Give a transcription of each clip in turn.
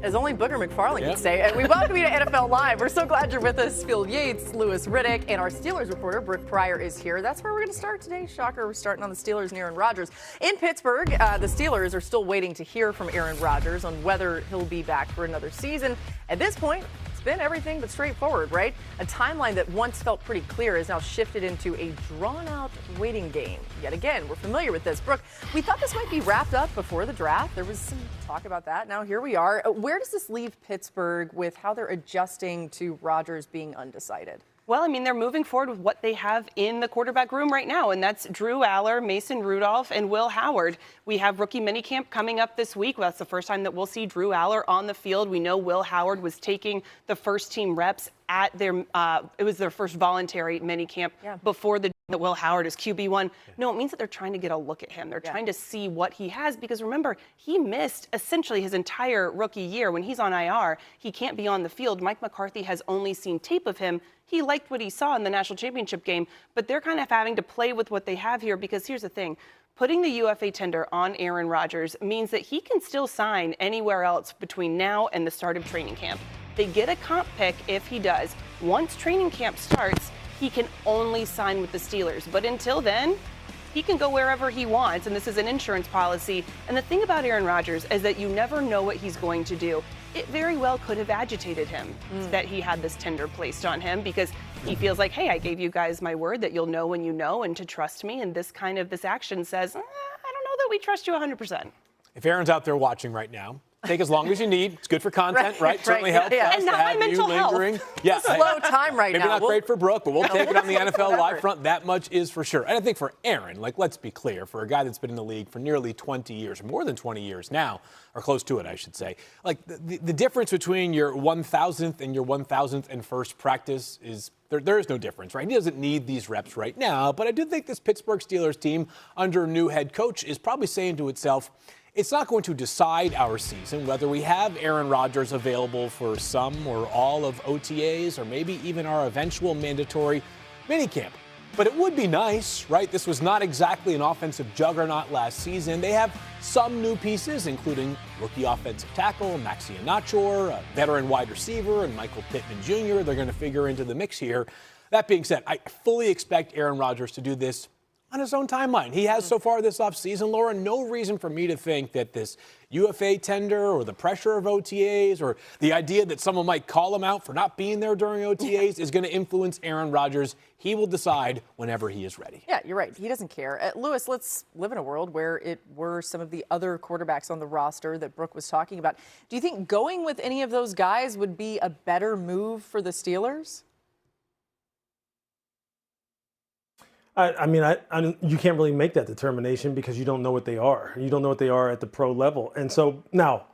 As only Booger McFarland can say. And we welcome you to NFL Live. We're so glad you're with us. Phil Yates, Louis Riddick, and our Steelers reporter, Brooke Pryor, is here. That's where we're going to start today. Shocker, we're starting on the Steelers and Aaron Rodgers. In Pittsburgh, the Steelers are still waiting to hear from Aaron Rodgers on whether he'll be back for another season. At this point, it's been everything but straightforward, right? A timeline that once felt pretty clear is now shifted into a drawn-out waiting game. Yet again, we're familiar with this. Brooke, we thought this might be wrapped up before the draft. There was some talk about that. Now here we are. Where does this leave Pittsburgh with how they're adjusting to Rodgers being undecided? Well, I mean, they're moving forward with what they have in the quarterback room right now, and that's Drew Aller, Mason Rudolph, and Will Howard. We have rookie minicamp coming up this week. Well, that's the first time that we'll see Drew Aller on the field. We know Will Howard was taking the first team reps at their it was their first voluntary minicamp before the Will Howard is QB1. No, it means that they're trying to get a look at him. They're trying to see what he has, because remember, he missed essentially his entire rookie year. When he's on IR, he can't be on the field. Mike McCarthy has only seen tape of him. He liked what he saw in the national championship game, but they're kind of having to play with what they have here, because here's the thing. Putting the UFA tender on Aaron Rodgers means that he can still sign anywhere else between now and the start of training camp. They get a comp pick if he does. Once training camp starts, he can only sign with the Steelers. But until then, he can go wherever he wants, and this is an insurance policy. And the thing about Aaron Rodgers is that you never know what he's going to do. It very well could have agitated him that he had this tender placed on him, because he feels like, hey, I gave you guys my word that you'll know when you know and to trust me. And this action says, I don't know that we trust you 100%. If Aaron's out there watching right now, take as long as you need. It's good for content, right? Certainly helps us and to not have my mental you lingering. health. Yeah, Slow time right maybe now. Maybe not great for Brooke, but we'll take it on the NFL Live front. That much is for sure. And I think for Aaron, let's be clear, for a guy that's been in the league for nearly 20 years, more than 20 years now, or close to it, I should say. The difference between your 1,000th and your 1,001st practice is there is no difference, right? He doesn't need these reps right now, but I do think this Pittsburgh Steelers team under a new head coach is probably saying to itself, it's not going to decide our season whether we have Aaron Rodgers available for some or all of OTAs or maybe even our eventual mandatory minicamp. But it would be nice, right? This was not exactly an offensive juggernaut last season. They have some new pieces, including rookie offensive tackle Maxi Anachor, a veteran wide receiver, and Michael Pittman Jr. They're going to figure into the mix here. That being said, I fully expect Aaron Rodgers to do this on his own timeline. He has so far this offseason, Laura. No reason for me to think that this UFA tender or the pressure of OTAs or the idea that someone might call him out for not being there during OTAs is going to influence Aaron Rodgers. He will decide whenever he is ready. Yeah, you're right. He doesn't care. Louis, let's live in a world where it were some of the other quarterbacks on the roster that Brooke was talking about. Do you think going with any of those guys would be a better move for the Steelers? I mean, you can't really make that determination because you don't know what they are. You don't know what they are at the pro level. And so now,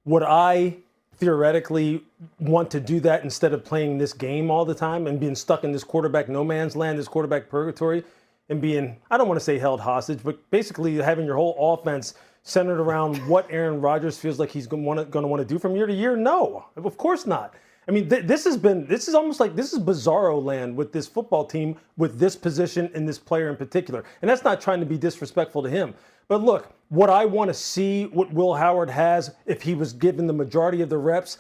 would I theoretically want to do that instead of playing this game all the time and being stuck in this quarterback no man's land, this quarterback purgatory, and being, I don't want to say held hostage, but basically having your whole offense centered around what Aaron Rodgers feels like he's going to want to do from year to year? No, of course not. I mean, this is bizarro land with this football team, with this position and this player in particular. And that's not trying to be disrespectful to him. But look, what I want to see what Will Howard has, if he was given the majority of the reps,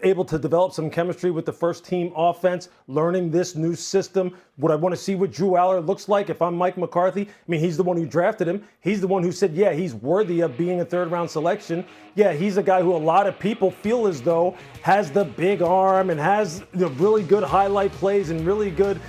able to develop some chemistry with the first team offense, learning this new system. Would I want to see what Drew Aller looks like if I'm Mike McCarthy? I mean, he's the one who drafted him. He's the one who said, yeah, he's worthy of being a third-round selection. Yeah, he's a guy who a lot of people feel as though has the big arm and has really good highlight plays and really good,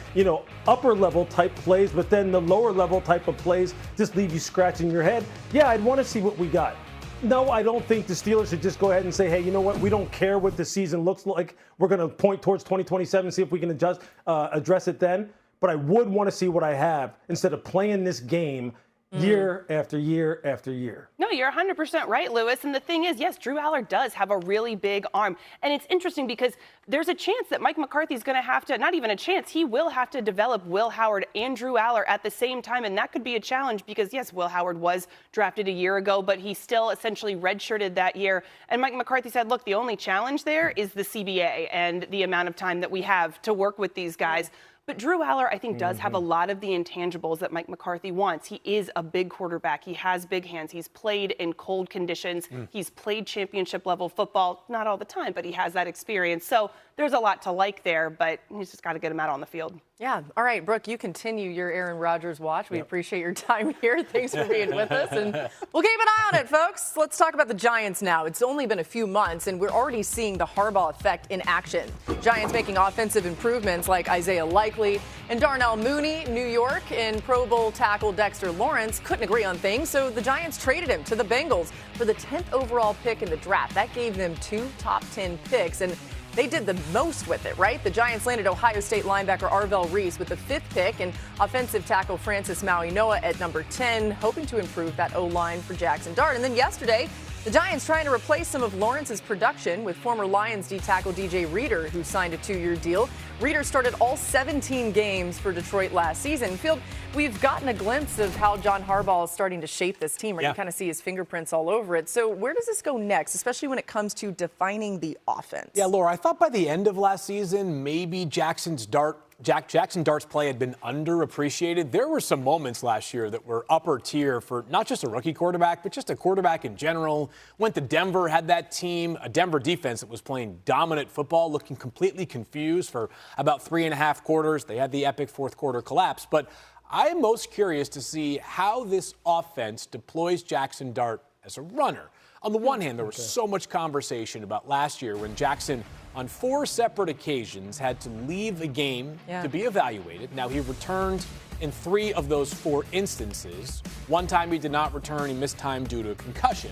upper-level type plays, but then the lower-level type of plays just leave you scratching your head. Yeah, I'd want to see what we got. No, I don't think the Steelers should just go ahead and say, hey, you know what? We don't care what the season looks like. We're going to point towards 2027, see if we can address it then. But I would want to see what I have instead of playing this game year after year after year. No, you're 100% right, Louis. And the thing is, yes, Drew Aller does have a really big arm. And it's interesting because there's a chance that Mike McCarthy's going to have to, not even a chance, he will have to develop Will Howard and Drew Aller at the same time. And that could be a challenge because, yes, Will Howard was drafted a year ago, but he still essentially redshirted that year. And Mike McCarthy said, look, the only challenge there is the CBA and the amount of time that we have to work with these guys. But Drew Aller, I think, does have a lot of the intangibles that Mike McCarthy wants. He is a big quarterback. He has big hands. He's played in cold conditions. He's played championship-level football, not all the time, but he has that experience. So there's a lot to like there, but he's just got to get him out on the field. Yeah. All right, Brooke, you continue your Aaron Rodgers watch. We appreciate your time here. Thanks for being with us. And we'll keep an eye on it, folks. Let's talk about the Giants now. It's only been a few months, and we're already seeing the Harbaugh effect in action. Giants making offensive improvements like Isaiah Likely and Darnell Mooney. New York and Pro Bowl tackle Dexter Lawrence couldn't agree on things, so the Giants traded him to the Bengals for the 10th overall pick in the draft. That gave them 2 top 10 picks, and they did the most with it, right? The Giants landed Ohio State linebacker Arvell Reese with the 5th pick and offensive tackle Francis Maui-Noa at number 10, hoping to improve that O-line for Jackson Dart. And then yesterday, the Giants trying to replace some of Lawrence's production with former Lions D-tackle DJ Reader, who signed a 2-year deal. Reader started all 17 games for Detroit last season. Field, we've gotten a glimpse of how John Harbaugh is starting to shape this team. Right? You kind of see his fingerprints all over it. So where does this go next, especially when it comes to defining the offense? Yeah, Laura, I thought by the end of last season, maybe Jackson Dart's play had been underappreciated. There were some moments last year that were upper tier for not just a rookie quarterback, but just a quarterback in general. Went to Denver, had that team, a Denver defense that was playing dominant football, looking completely confused for about 3.5 quarters. They had the epic fourth quarter collapse. But I'm most curious to see how this offense deploys Jackson Dart as a runner. On the one hand, there was so much conversation about last year when Jackson, on 4 separate occasions, had to leave the game to be evaluated. Now, he returned in 3 of those 4 instances. One time he did not return. He missed time due to a concussion.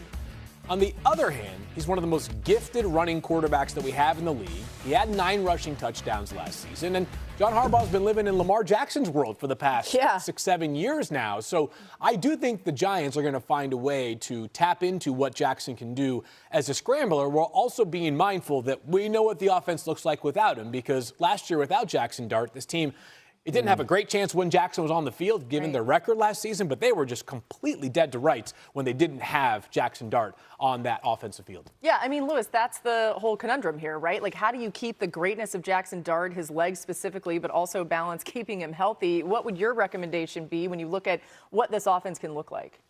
On the other hand, he's one of the most gifted running quarterbacks that we have in the league. He had 9 rushing touchdowns last season, and John Harbaugh's been living in Lamar Jackson's world for the past 6-7 years now. So I do think the Giants are going to find a way to tap into what Jackson can do as a scrambler, while also being mindful that we know what the offense looks like without him, because last year without Jackson Dart, this team, it didn't have a great chance when Jackson was on the field, given their record last season, but they were just completely dead to rights when they didn't have Jackson Dart on that offensive field. Yeah, I mean, Lewis, that's the whole conundrum here, right? Like, how do you keep the greatness of Jackson Dart, his legs specifically, but also balance keeping him healthy? What would your recommendation be when you look at what this offense can look like?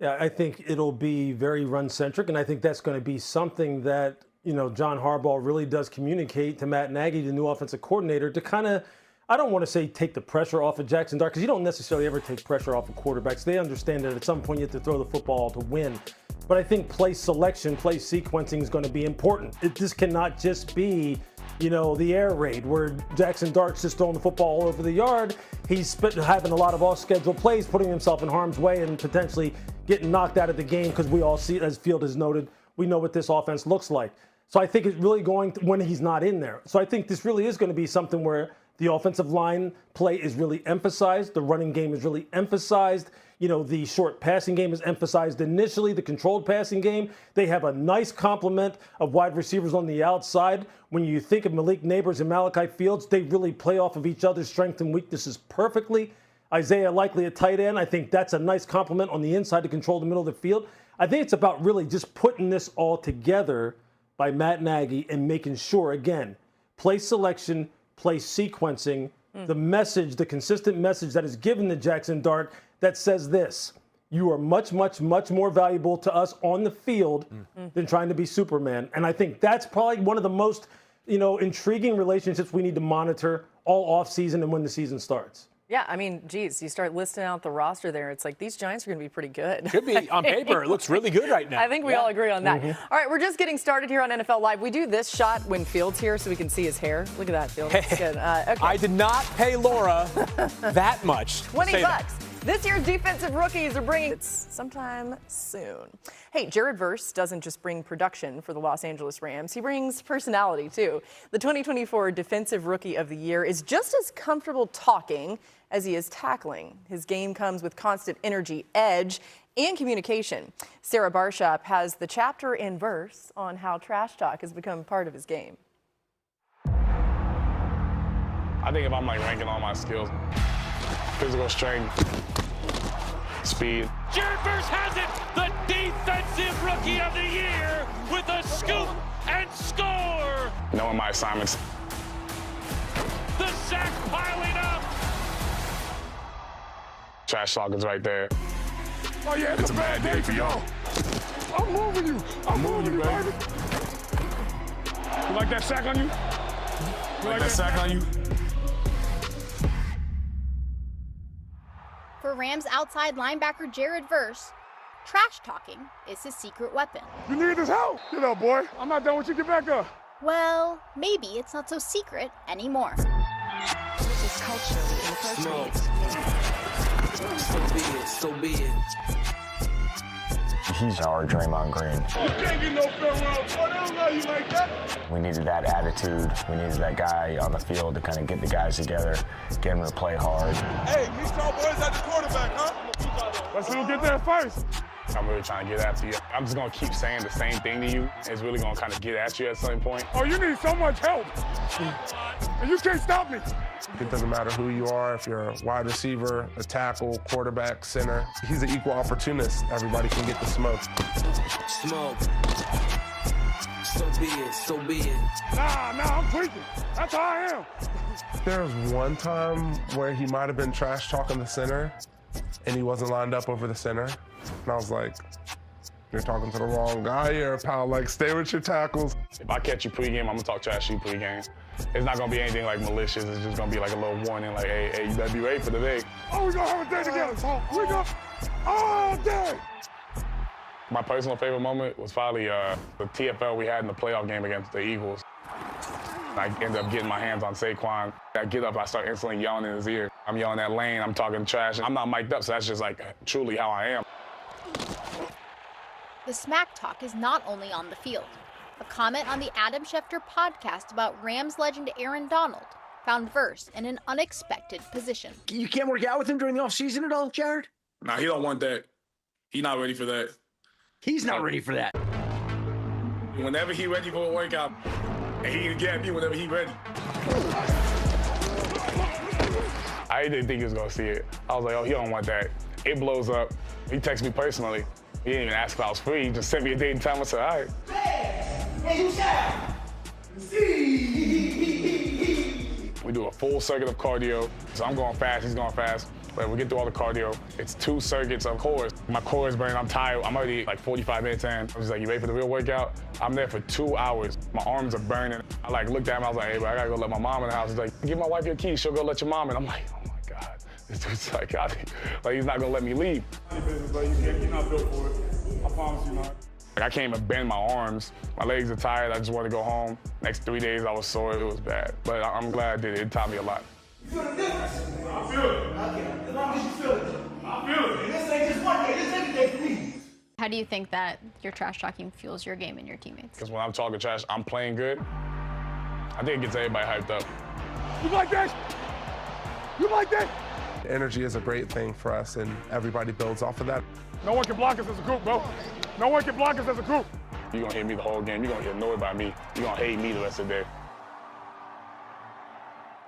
Yeah, I think it'll be very run-centric, and I think that's going to be something that, you know, John Harbaugh really does communicate to Matt Nagy, the new offensive coordinator, to kind of, I don't want to say take the pressure off of Jackson Dart, because you don't necessarily ever take pressure off of quarterbacks. They understand that at some point you have to throw the football to win. But I think play selection, play sequencing is going to be important. This cannot just be, you know, the air raid where Jackson Dart's just throwing the football all over the yard. He's having a lot of off-schedule plays, putting himself in harm's way and potentially getting knocked out of the game, because we all see, as Field has noted, we know what this offense looks like. So I think it's really going to, when he's not in there. So I think this really is going to be something where the offensive line play is really emphasized. The running game is really emphasized. You know, the short passing game is emphasized initially. The controlled passing game, they have a nice complement of wide receivers on the outside. When you think of Malik Neighbors and Malachi Fields, they really play off of each other's strengths and weaknesses perfectly. Isaiah Likely at tight end, I think that's a nice complement on the inside to control the middle of the field. I think it's about really just putting this all together by Matt Nagy and making sure, again, play selection, play sequencing, the message, the consistent message that is given to Jackson Dart that says this: you are much, much, much more valuable to us on the field than trying to be Superman. And I think that's probably one of the most, you know, intriguing relationships we need to monitor all offseason and when the season starts. Yeah, I mean, geez, you start listing out the roster there. It's like these Giants are going to be pretty good. Should be on paper. It looks really good right now. I think we all agree on that. All right, we're just getting started here on NFL Live. We do this shot when Field's here so we can see his hair. Look at that, Field. That's good. Okay. I did not pay Laura that much. $20. This year's defensive rookies are bringing it sometime soon. Hey, Jared Verse doesn't just bring production for the Los Angeles Rams. He brings personality, too. The 2024 Defensive Rookie of the Year is just as comfortable talking as he is tackling. His game comes with constant energy, edge, and communication. Sarah Barshop has the chapter in Verse on how trash talk has become part of his game. I think if I'm like ranking all my skills, physical strength, speed. Jared Verse has it, the Defensive Rookie of the Year with a scoop and score. Knowing my assignments, piling up. Trash talkers right there. Oh, yeah, it's a bad day for y'all. I'm moving you. I'm moving you, baby. You like that sack on you? You like that sack on you? For Rams outside linebacker Jared Verse, trash talking is his secret weapon. You need this help? Get up, boy. I'm not done with you. Get back up. Well, maybe it's not so secret anymore. This is culturally inappropriate. So be it. He's our Draymond Green. You can't get no farewell. Boy, they don't know you like that. We needed that attitude. We needed that guy on the field to kind of get the guys together, get them to play hard. Hey, these tall boys at the quarterback, huh? Let's let him get there first. I'm really trying to get after you. I'm just going to keep saying the same thing to you. It's really going to kind of get at you at some point. Oh, you need so much help. And you can't stop me. It doesn't matter who you are, if you're a wide receiver, a tackle, quarterback, center. He's an equal opportunist. Everybody can get the smoke. Smoke. So be it. Nah, I'm tweaking. That's how I am. There was one time where he might have been trash talking the center, and he wasn't lined up over the center. And I was like, you're talking to the wrong guy here, pal. Like, stay with your tackles. If I catch you pregame, I'm going to talk trash to you pregame. It's not going to be anything like malicious. It's just going to be like a little warning, like, hey, you better be ready for the day. Oh, we're going to have a day together. We go all day. My personal favorite moment was probably the TFL we had in the playoff game against the Eagles. I ended up getting my hands on Saquon. I get up, I start instantly yelling in his ear. I'm yelling at Lane, I'm talking trash. I'm not mic'd up, so that's just like truly how I am. The smack talk is not only on the field. A comment on the Adam Schefter podcast about Rams legend Aaron Donald found Verse in an unexpected position. You can't work out with him during the offseason at all, Jared? Nah, he don't want that. He not ready for that. He's not ready for that. Whenever he ready for a workout, and he can get me whenever he ready. I didn't think he was gonna see it. I was like, oh, he don't want that. It blows up. He texted me personally. He didn't even ask if I was free. He just sent me a date and time. I said, all right. We do a full circuit of cardio. So I'm going fast, he's going fast. But we get through all the cardio. It's 2 circuits of cores. My core is burning, I'm tired. I'm already like 45 minutes in. I was just like, you ready for the real workout? I'm there for 2 hours. My arms are burning. I like looked at him, I was like, hey, bro, I gotta go let my mom in the house. He's like, give my wife your keys, she'll go let your mom in. I'm like, oh my God, this dude's psychotic. Like, he's not gonna let me leave. You're not built for it. I promise you not. Like, I can't even bend my arms. My legs are tired, I just want to go home. Next 3 days, I was sore, it was bad. But I'm glad I did it, it taught me a lot. You feel the difference? I feel it. Okay. As long as you feel it. I feel it. And this ain't just one day, this every day for me. How do you think that your trash talking fuels your game and your teammates? Because when I'm talking trash, I'm playing good. I think it gets everybody hyped up. You like that? You like that? Energy is a great thing for us, and everybody builds off of that. No one can block us as a group, bro. No one can block us as a group. You're going to hate me the whole game. You're going to get annoyed by me. You're going to hate me the rest of the day.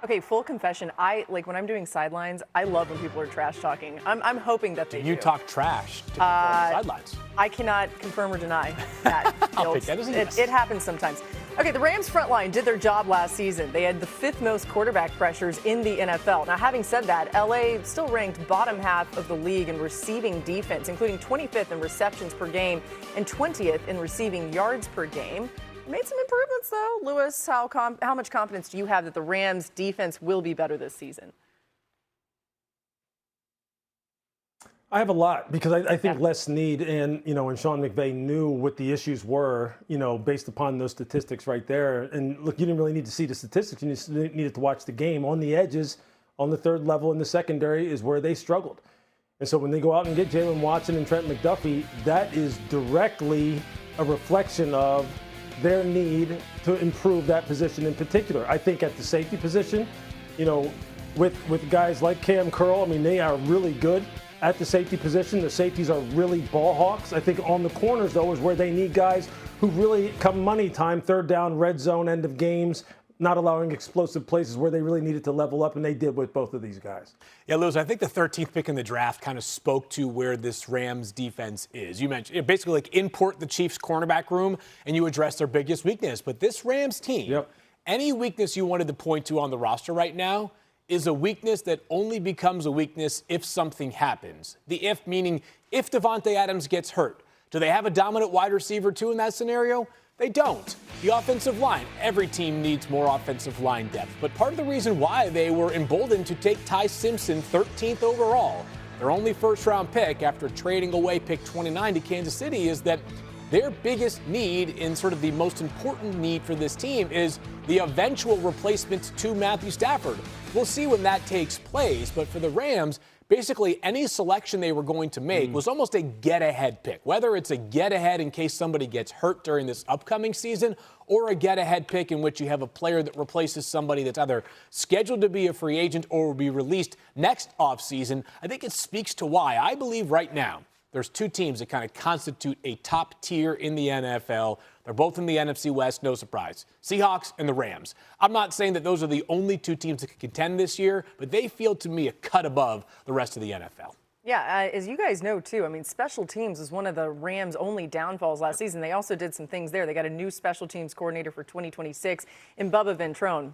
Okay, full confession. When I'm doing sidelines, I love when people are trash talking. I'm hoping that they do. You talk trash to people on the sidelines. I cannot confirm or deny that. I'll take that as a yes. It happens sometimes. Okay, the Rams front line did their job last season. They had the 5th most quarterback pressures in the NFL. Now, having said that, LA still ranked bottom half of the league in receiving defense, including 25th in receptions per game and 20th in receiving yards per game. Made some improvements, though. Lewis, how much confidence do you have that the Rams' defense will be better this season? I have a lot because I think Les Snead and Sean McVay knew what the issues were, based upon those statistics right there. And look, you didn't really need to see the statistics. You just needed to watch the game. On the edges, on the third level in the secondary is where they struggled. And so when they go out and get Jalen Watson and Trent McDuffie, that is directly a reflection of their need to improve that position in particular. I think at the safety position, with guys like Cam Curl, they are really good at the safety position. The safeties are really ball hawks. I think on the corners, though, is where they need guys who really come money time, third down, red zone, end of games, not allowing explosive places where they really needed to level up, and they did with both of these guys. Yeah, Lewis, I think the 13th pick in the draft kind of spoke to where this Rams defense is. You mentioned basically import the Chiefs cornerback room and you address their biggest weakness. But this Rams team, any weakness you wanted to point to on the roster right now, is a weakness that only becomes a weakness if something happens. The if meaning if Davante Adams gets hurt. Do they have a dominant wide receiver too in that scenario? They don't. The offensive line. Every team needs more offensive line depth. But part of the reason why they were emboldened to take Ty Simpson 13th overall, their only first-round pick after trading away pick 29 to Kansas City, is that their biggest need in sort of the most important need for this team is the eventual replacement to Matthew Stafford. We'll see when that takes place. But for the Rams, basically any selection they were going to make was almost a get-ahead pick, whether it's a get-ahead in case somebody gets hurt during this upcoming season or a get-ahead pick in which you have a player that replaces somebody that's either scheduled to be a free agent or will be released next offseason. I think it speaks to why I believe right now there's two teams that kind of constitute a top tier in the NFL. They're both in the NFC West, no surprise. Seahawks and the Rams. I'm not saying that those are the only two teams that can contend this year, but they feel to me a cut above the rest of the NFL. Yeah, as you guys know, too, I mean, special teams was one of the Rams' only downfalls last season. They also did some things there. They got a new special teams coordinator for 2026 in Bubba Ventrone.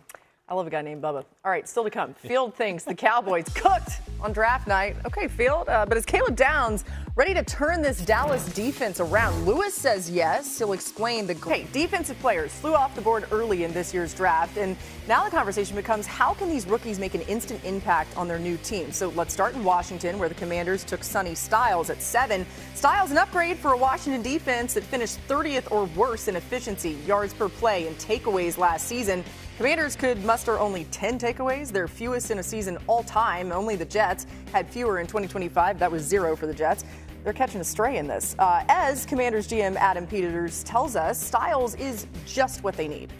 I love a guy named Bubba. All right, still to come. Field thinks the Cowboys cooked on draft night. Okay, Field, but is Caleb Downs ready to turn this Dallas defense around? Lewis says yes. He'll explain the great defensive players flew off the board early in this year's draft. And now the conversation becomes, how can these rookies make an instant impact on their new team? So let's start in Washington, where the Commanders took Sonny Styles at 7. Styles, an upgrade for a Washington defense that finished 30th or worse in efficiency, yards per play, and takeaways last season. Commanders could muster only 10 takeaways, their fewest in a season all time. Only the Jets had fewer in 2025. That was 0 for the Jets. They're catching a stray in this. As Commanders GM Adam Peters tells us, Styles is just what they need.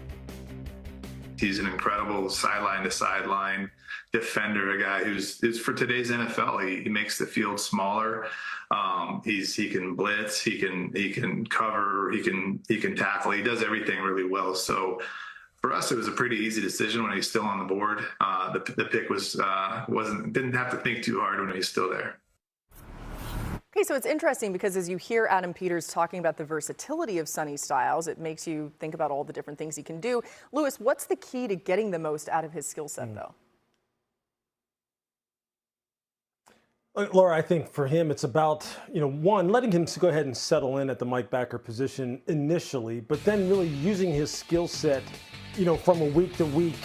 He's an incredible sideline-to-sideline defender, a guy who's for today's NFL. He makes the field smaller. He can blitz, he can cover, he can tackle. He does everything really well. So for us, it was a pretty easy decision when he's still on the board. The pick didn't have to think too hard when he's still there. Okay, so it's interesting because as you hear Adam Peters talking about the versatility of Sonny Styles, it makes you think about all the different things he can do. Lewis, what's the key to getting the most out of his skill set, though? Laura, I think for him, it's about, one, letting him go ahead and settle in at the Mike Backer position initially, but then really using his skill set, from a week-to-week,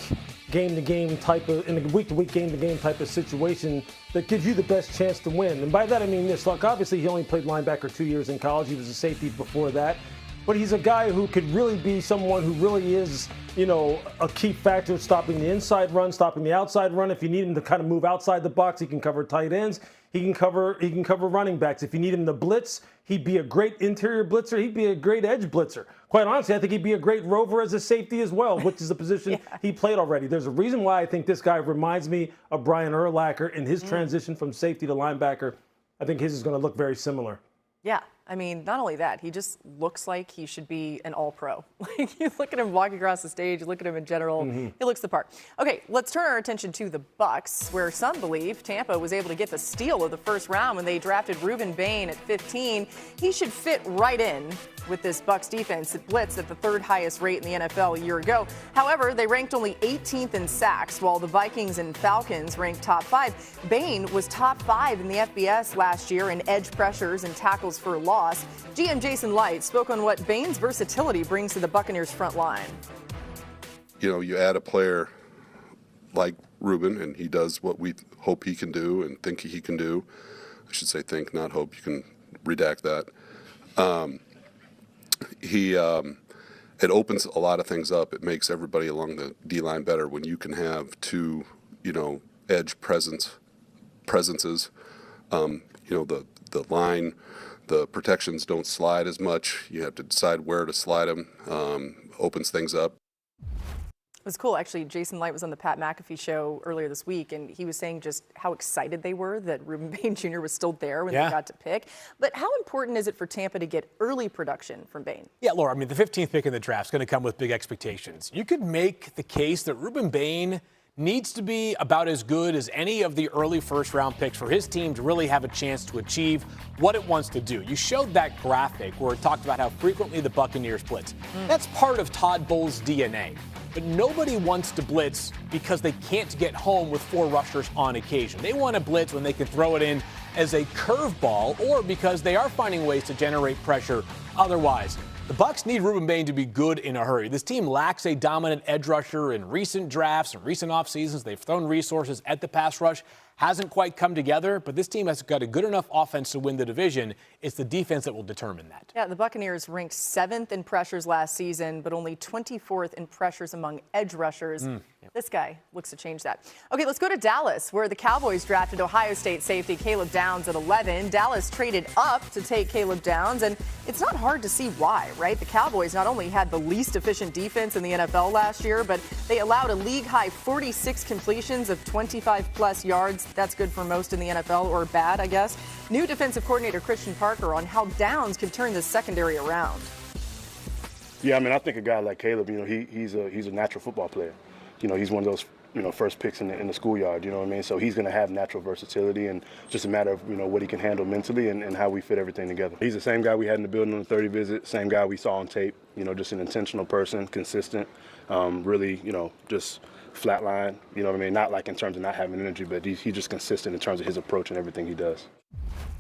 game-to-game type of, in a week-to-week, game-to-game type of situation that gives you the best chance to win. And by that, I mean this. Look, obviously, he only played linebacker 2 years in college. He was a safety before that. But he's a guy who could really be someone who really is, a key factor stopping the inside run, stopping the outside run. If you need him to kind of move outside the box, he can cover tight ends. He can cover running backs. If you need him to blitz, he'd be a great interior blitzer. He'd be a great edge blitzer. Quite honestly, I think he'd be a great rover as a safety as well, which is a position he played already. There's a reason why I think this guy reminds me of Brian Urlacher in his transition from safety to linebacker. I think his is going to look very similar. Yeah. I mean, not only that, he just looks like he should be an all-pro. Like, you look at him walking across the stage, you look at him in general, he looks the part. Okay, let's turn our attention to the Bucs, where some believe Tampa was able to get the steal of the first round when they drafted Reuben Bain at 15. He should fit right in with this Bucs defense that blitzed at the third highest rate in the NFL a year ago. However, they ranked only 18th in sacks, while the Vikings and Falcons ranked top 5. Bain was top 5 in the FBS last year in edge pressures and tackles for loss. GM Jason Light spoke on what Bain's versatility brings to the Buccaneers front line. You add a player like Reuben, and he does what we hope he can do and think he can do. I should say think, not hope. You can redact that. It opens a lot of things up. It makes everybody along the D-line better when you can have two, edge presences. The line, the protections don't slide as much. You have to decide where to slide them. Opens things up. It was cool. Actually, Jason Light was on the Pat McAfee show earlier this week, and he was saying just how excited they were that Reuben Bain Jr. was still there when they got to pick. But how important is it for Tampa to get early production from Bain? Yeah, Laura, I mean, the 15th pick in the draft is going to come with big expectations. You could make the case that Reuben Bain needs to be about as good as any of the early first-round picks for his team to really have a chance to achieve what it wants to do. You showed that graphic where it talked about how frequently the Buccaneers blitz. That's part of Todd Bowles' DNA. but nobody wants to blitz because they can't get home with 4 rushers on occasion. They want to blitz when they can throw it in as a curveball or because they are finding ways to generate pressure otherwise. The Bucs need Ruben Bain to be good in a hurry. This team lacks a dominant edge rusher. In recent drafts and recent off seasons, they've thrown resources at the pass rush. Hasn't quite come together, but this team has got a good enough offense to win the division. It's the defense that will determine that. Yeah, the Buccaneers ranked 7th in pressures last season, but only 24th in pressures among edge rushers. This guy looks to change that. Okay, let's go to Dallas, where the Cowboys drafted Ohio State safety Caleb Downs at 11. Dallas traded up to take Caleb Downs, and it's not hard to see why, right? The Cowboys not only had the least efficient defense in the NFL last year, but they allowed a league-high 46 completions of 25-plus yards. That's good for most in the NFL, or bad, I guess. New defensive coordinator Christian Parker on how Downs can turn this secondary around. Yeah, I mean, I think a guy like Caleb, he's a natural football player. He's one of those, first picks in the schoolyard, you know what I mean? So he's going to have natural versatility, and it's just a matter of, what he can handle mentally and how we fit everything together. He's the same guy we had in the building on the 30 visit, same guy we saw on tape, just an intentional person, consistent, really, just flatline, you know what I mean? Not like in terms of not having energy, but he's just consistent in terms of his approach and everything he does.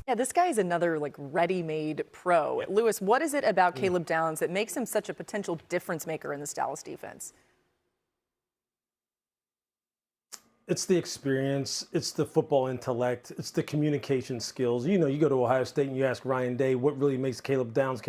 Yeah, this guy is another ready-made pro. Lewis, what is it about Caleb Downs that makes him such a potential difference maker in this Dallas defense? It's the experience, it's the football intellect, it's the communication skills. You go to Ohio State and you ask Ryan Day what really makes Caleb Downs.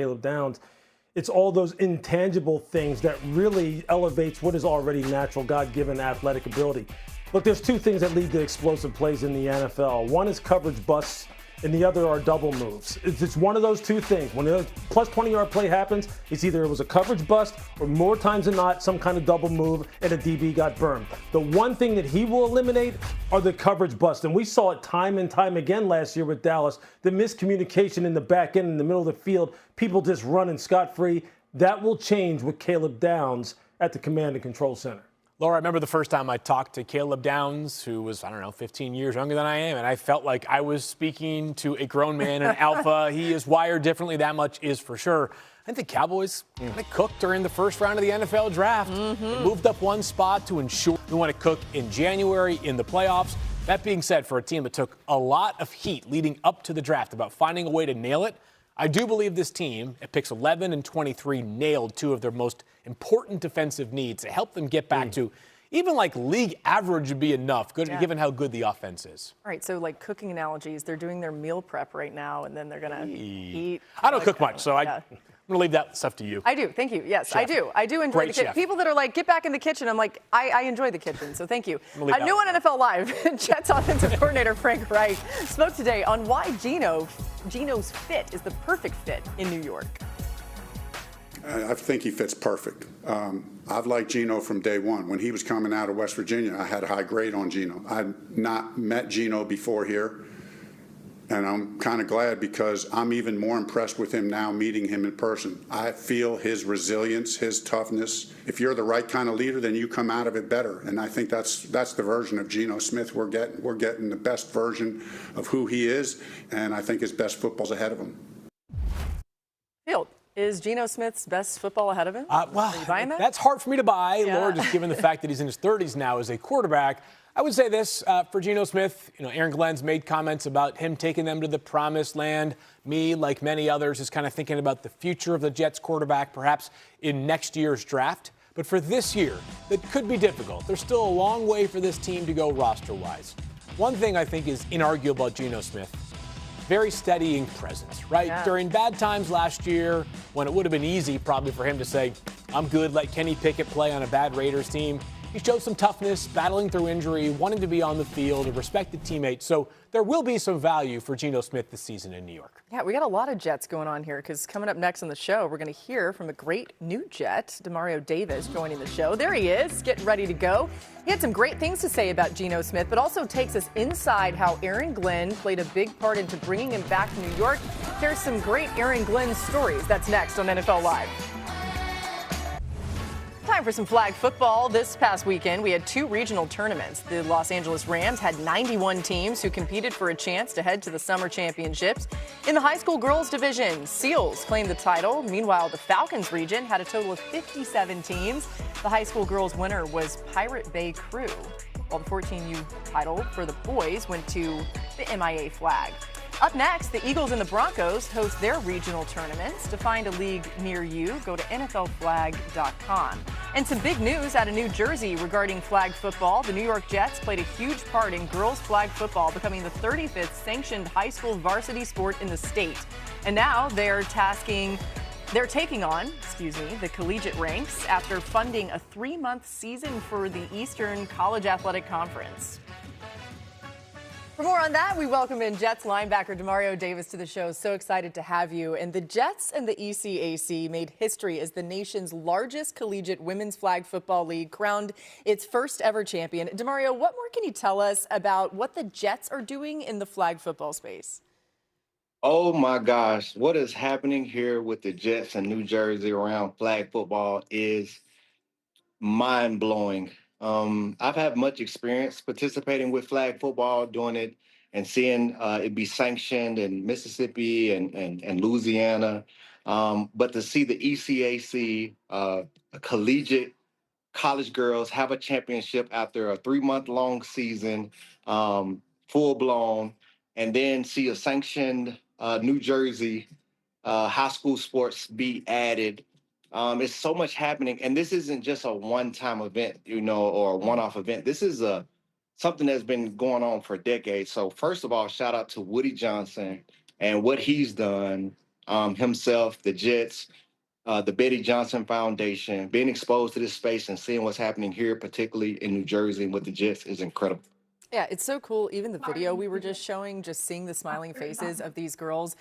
It's all those intangible things that really elevates what is already natural, God-given athletic ability. Look, there's 2 things that lead to explosive plays in the NFL. One is coverage busts, and the other are double moves. It's one of those 2 things. When a plus 20-yard play happens, it's either it was a coverage bust or more times than not, some kind of double move and a DB got burned. The one thing that he will eliminate are the coverage busts. And we saw it time and time again last year with Dallas. The miscommunication in the back end, in the middle of the field, people just running scot-free. That will change with Caleb Downs at the command and control center. Laura, I remember the first time I talked to Caleb Downs, who was, 15 years younger than I am, and I felt like I was speaking to a grown man, an alpha. He is wired differently, that much is for sure. I think the Cowboys kind of cooked during the first round of the NFL draft. They moved up one spot to ensure we want to cook in January in the playoffs. That being said, for a team that took a lot of heat leading up to the draft about finding a way to nail it, I do believe this team, at picks 11 and 23, nailed 2 of their most important defensive needs to help them get back to even league average would be enough, given how good the offense is. All right, so cooking analogies, they're doing their meal prep right now, and then they're going to eat. I don't cook much, so I'm going to leave that stuff to you. I do. Thank you. Yes, Chef. I do. I do enjoy the kitchen. People that are get back in the kitchen, I'm I enjoy the kitchen, so thank you. New on NFL Live, Jets offensive coordinator Frank Reich spoke today on why Gino's fit is the perfect fit in New York. I think he fits perfect. I've liked Gino from day one. When he was coming out of West Virginia, I had a high grade on Gino. I'd not met Gino before here, and I'm kind of glad because I'm even more impressed with him now meeting him in person. I feel his resilience, his toughness. If you're the right kind of leader, then you come out of it better, and I think that's the version of Gino Smith we're getting. We're getting the best version of who he is, and I think his best football's ahead of him. Field. Is Gino Smith's best football ahead of him? Are you buying that? That's hard for me to buy, Laura, just given the fact that he's in his 30s now as a quarterback. I would say this for Gino Smith. Aaron Glenn's made comments about him taking them to the promised land. Me, like many others, is kind of thinking about the future of the Jets quarterback, perhaps in next year's draft. But for this year, that could be difficult. There's still a long way for this team to go roster-wise. One thing I think is inarguable about Gino Smith, very steadying presence, right? Yeah. During bad times last year, when it would have been easy probably for him to say, I'm good, let Kenny Pickett play on a bad Raiders team. He showed some toughness, battling through injury, wanting to be on the field, a respected teammate. So there will be some value for Gino Smith this season in New York. Yeah, we got a lot of Jets going on here because coming up next on the show, we're going to hear from a great new Jet, Demario Davis, joining the show. There he is, getting ready to go. He had some great things to say about Gino Smith, but also takes us inside how Aaron Glenn played a big part into bringing him back to New York. Here's some great Aaron Glenn stories. That's next on NFL Live. Time for some flag football. This past weekend, we had 2 regional tournaments. The Los Angeles Rams had 91 teams who competed for a chance to head to the summer championships. In the high school girls division, Seals claimed the title. Meanwhile, the Falcons region had a total of 57 teams. The high school girls winner was Pirate Bay Crew, while the 14U title for the boys went to the MIA Flag. Up next, the Eagles and the Broncos host their regional tournaments. To find a league near you, go to NFLflag.com. And some big news out of New Jersey regarding flag football. The New York Jets played a huge part in girls flag football, becoming the 35th sanctioned high school varsity sport in the state. And now they're taking on, the collegiate ranks after funding a 3-month season for the Eastern College Athletic Conference. For more on that, we welcome in Jets linebacker Demario Davis to the show. So excited to have you. And the Jets and the ECAC made history as the nation's largest collegiate women's flag football league, crowned its first ever champion. Demario, what more can you tell us about what the Jets are doing in the flag football space? Oh my gosh, what is happening here with the Jets in New Jersey around flag football is mind-blowing. I've had much experience participating with flag football, doing it and seeing it be sanctioned in Mississippi and Louisiana. But to see the ECAC collegiate college girls have a championship after a 3-month-long season, full-blown, and then see a sanctioned New Jersey high school sports be added. It's so much happening, and this isn't just a one-time event, or a one-off event. This is something that's been going on for decades. So first of all, shout out to Woody Johnson and what he's done himself, the Jets, the Betty Johnson Foundation. Being exposed to this space and seeing what's happening here, particularly in New Jersey and with the Jets, is incredible. Yeah, it's so cool. Even the video we were just showing, just seeing the smiling faces of these girls,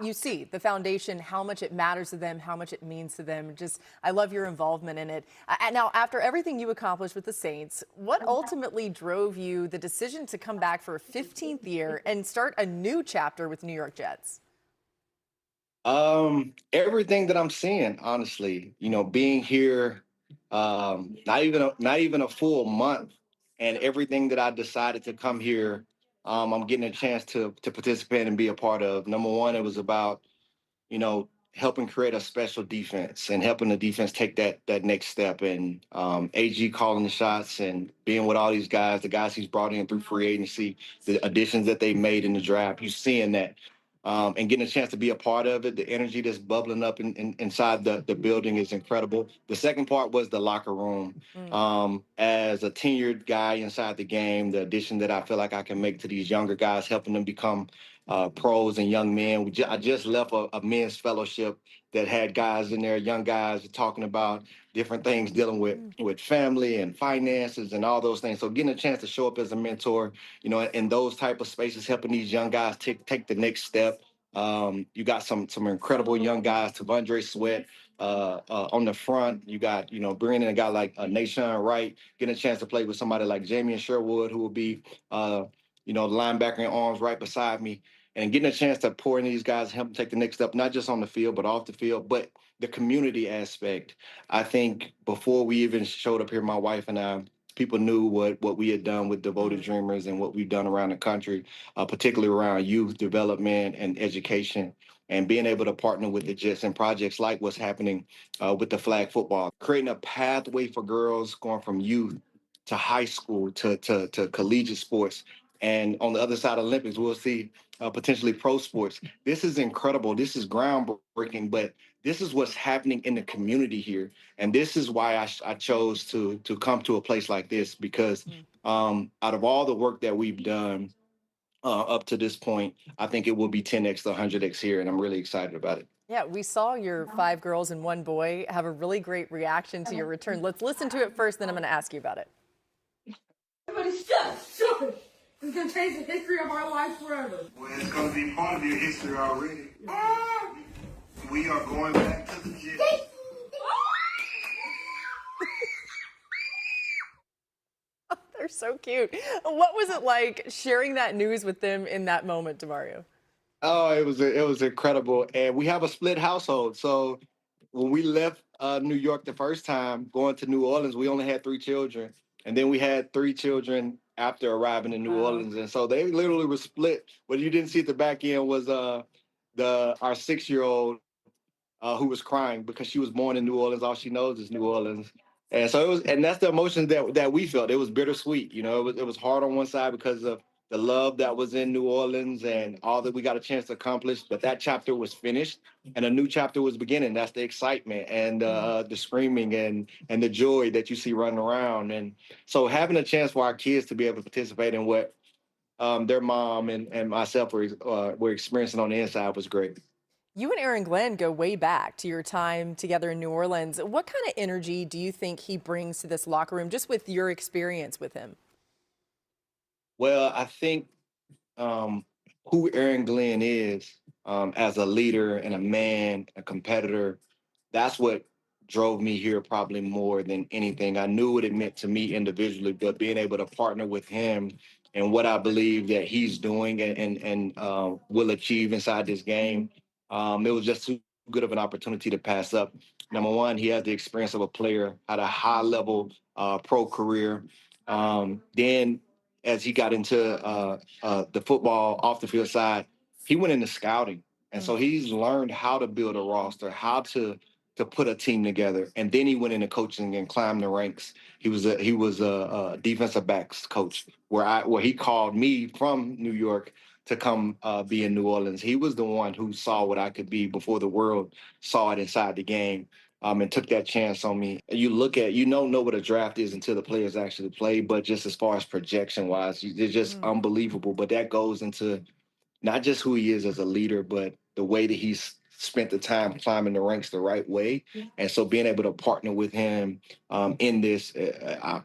you see the foundation, how much it matters to them, how much it means to them. I love your involvement in it. Now, after everything you accomplished with the Saints, what ultimately drove you the decision to come back for a 15th year and start a new chapter with New York Jets? Everything that I'm seeing, honestly, being here, not even a full month. And everything that I decided to come here, I'm getting a chance to participate and be a part of. Number one, it was about, helping create a special defense and helping the defense take that next step. And AG calling the shots and being with all these guys, the guys he's brought in through free agency, the additions that they made in the draft, you're seeing that. And getting a chance to be a part of it, the energy that's bubbling up inside the building is incredible. The second part was the locker room. As a tenured guy inside the game, the addition that I feel like I can make to these younger guys, helping them become pros and young men. I just left a men's fellowship that had guys in there, young guys, talking about different things dealing with family and finances and all those things. So getting a chance to show up as a mentor, in those type of spaces, helping these young guys take the next step. You got some incredible young guys, Tavondre Sweat on the front. You got, bringing in a guy like Nashawn Wright, getting a chance to play with somebody like Jamie Sherwood, who will be, the linebacker in arms right beside me. And getting a chance to pour in these guys, help them take the next step, not just on the field, but off the field, but the community aspect. I think before we even showed up here, my wife and I, people knew what we had done with Devoted Dreamers and what we've done around the country, particularly around youth development and education, and being able to partner with the Jets and projects like what's happening with the flag football, creating a pathway for girls going from youth to high school to collegiate sports. And on the other side of Olympics, we'll see potentially pro sports. This is incredible. This is groundbreaking, but this is what's happening in the community here. And this is why I chose to come to a place like this, because out of all the work that we've done up to this point, I think it will be 10x to 100x here, and I'm really excited about it. Yeah, we saw your 5 girls and 1 boy have a really great reaction to your return. Let's listen to it first, then I'm going to ask you about it. Everybody stop. It's going to change the history of our lives forever. Well, it's going to be part of your history already. We are going back to the gym. They're so cute. What was it like sharing that news with them in that moment, Demario? Oh, it was incredible. And we have a split household. So when we left New York the first time, going to New Orleans, we only had 3 children. And then we had 3 children after arriving in New Orleans. And so they literally were split. What you didn't see at the back end was our 6-year-old who was crying because she was born in New Orleans. All she knows is New Orleans. And so it was, and that's the emotion that we felt. It was bittersweet. You know, it was hard on one side because of the love that was in New Orleans and all that we got a chance to accomplish. But that chapter was finished and a new chapter was beginning. That's the excitement and the screaming and the joy that you see running around. And so having a chance for our kids to be able to participate in what their mom and myself were experiencing on the inside was great. You and Aaron Glenn go way back to your time together in New Orleans. What kind of energy do you think he brings to this locker room, just with your experience with him? Well, I think who Aaron Glenn is as a leader and a man, a competitor, that's what drove me here probably more than anything. I knew what it meant to me individually, but being able to partner with him and what I believe that he's doing and will achieve inside this game, it was just too good of an opportunity to pass up. Number one, he has the experience of a player at a high level pro career. Then as he got into the football off the field side, he went into scouting. And so he's learned how to build a roster, how to put a team together. And then he went into coaching and climbed the ranks. He was a defensive backs coach where he called me from New York to come be in New Orleans. He was the one who saw what I could be before the world saw it inside the game. And took that chance on me. You don't know what a draft is until the players actually play, but just as far as projection wise, they're just unbelievable. But that goes into not just who he is as a leader, but the way that he's spent the time climbing the ranks the right way. And so being able to partner with him in this,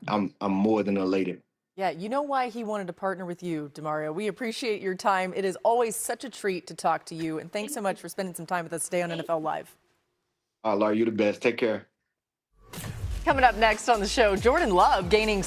I'm more than elated. Yeah, you know why he wanted to partner with you, Demario. We appreciate your time. It is always such a treat to talk to you. And thanks so much for spending some time with us today on NFL Live. Laura, you're the best. Take care. Coming up next on the show, Jordan Love gaining